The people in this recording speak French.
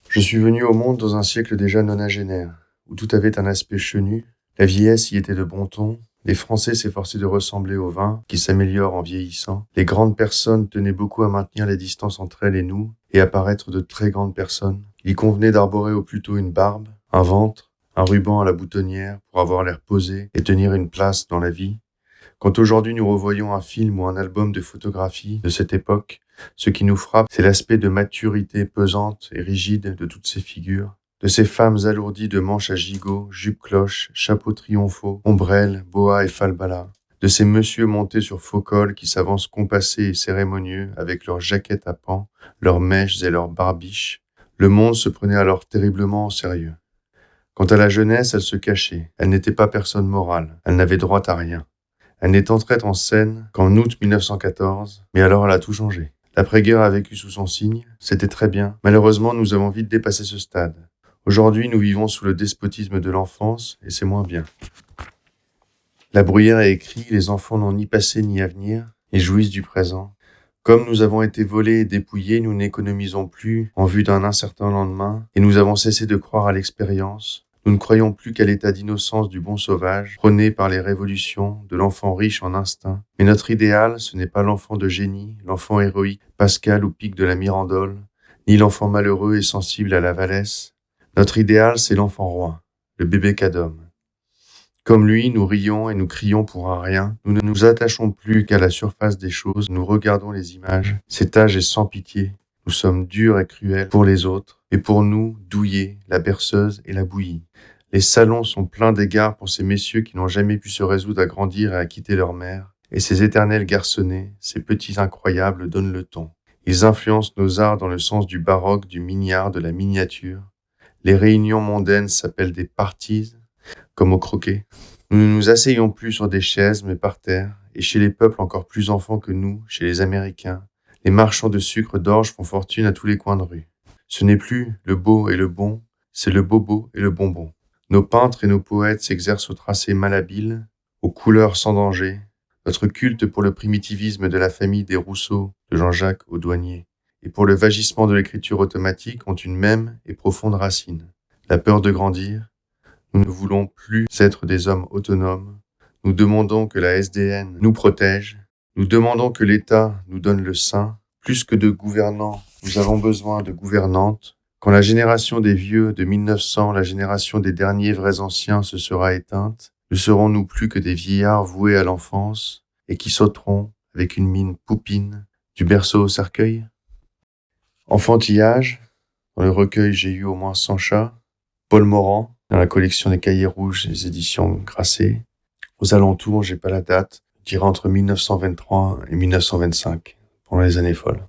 Je suis venu au monde dans un siècle déjà nonagénaire, où tout avait un aspect chenu, la vieillesse y était de bon ton, les Français s'efforçaient de ressembler au vin, qui s'améliore en vieillissant, les grandes personnes tenaient beaucoup à maintenir les distances entre elles et nous, et à paraître de très grandes personnes. Il convenait d'arborer au plus tôt une barbe, un ventre, un ruban à la boutonnière pour avoir l'air posé et tenir une place dans la vie. Quand aujourd'hui nous revoyons un film ou un album de photographie de cette époque, ce qui nous frappe, c'est l'aspect de maturité pesante et rigide de toutes ces figures, de ces femmes alourdies de manches à gigot, jupes-cloches, chapeaux triomphaux, ombrelles, boas et falbalas, de ces messieurs montés sur faux cols qui s'avancent compassés et cérémonieux avec leurs jaquettes à pans, leurs mèches et leurs barbiches. Le monde se prenait alors terriblement au sérieux. Quant à la jeunesse, elle se cachait, elle n'était pas personne morale, elle n'avait droit à rien. Elle n'est entrée en scène qu'en août 1914, mais alors elle a tout changé. L'après-guerre a vécu sous son signe, c'était très bien. Malheureusement, nous avons vite dépassé ce stade. Aujourd'hui, nous vivons sous le despotisme de l'enfance, et c'est moins bien. La bruyère a écrit « Les enfants n'ont ni passé ni avenir, ils jouissent du présent. Comme nous avons été volés et dépouillés, nous n'économisons plus en vue d'un incertain lendemain, et nous avons cessé de croire à l'expérience. Nous ne croyons plus qu'à l'état d'innocence du bon sauvage, prôné par les révolutions, de l'enfant riche en instinct. Mais notre idéal, ce n'est pas l'enfant de génie, l'enfant héroïque, Pascal ou Pic de la Mirandole, ni l'enfant malheureux et sensible à la Vallès. Notre idéal, c'est l'enfant roi, le bébé Cadom. Comme lui, nous rions et nous crions pour un rien. Nous ne nous attachons plus qu'à la surface des choses. Nous regardons les images. Cet âge est sans pitié. Nous sommes durs et cruels pour les autres. Et pour nous, douillés, la berceuse et la bouillie. Les salons sont pleins d'égards pour ces messieurs qui n'ont jamais pu se résoudre à grandir et à quitter leur mère. Et ces éternels garçonnets, ces petits incroyables donnent le ton. Ils influencent nos arts dans le sens du baroque, du mignard, de la miniature. Les réunions mondaines s'appellent des parties, comme au croquet. Nous ne nous asseyons plus sur des chaises, mais par terre, et chez les peuples encore plus enfants que nous, chez les Américains, les marchands de sucre d'orge font fortune à tous les coins de rue. Ce n'est plus le beau et le bon, c'est le bobo et le bonbon. Nos peintres et nos poètes s'exercent au tracé malhabile, aux couleurs sans danger. Notre culte pour le primitivisme de la famille des Rousseau, de Jean-Jacques au douanier, et pour le vagissement de l'écriture automatique ont une même et profonde racine. La peur de grandir. Nous ne voulons plus être des hommes autonomes. Nous demandons que la SDN nous protège. Nous demandons que l'État nous donne le sein. Plus que de gouvernants, nous avons besoin de gouvernantes. Quand la génération des vieux de 1900, la génération des derniers vrais anciens se sera éteinte, ne serons-nous plus que des vieillards voués à l'enfance et qui sauteront, avec une mine poupine, du berceau au cercueil? Enfantillage, dans le recueil j'ai eu au moins 100 chats. Paul Morand, dans la collection des Cahiers rouges des éditions Grasset. Aux alentours, j'ai pas la date, je dirais entre 1923 et 1925, pendant les années folles.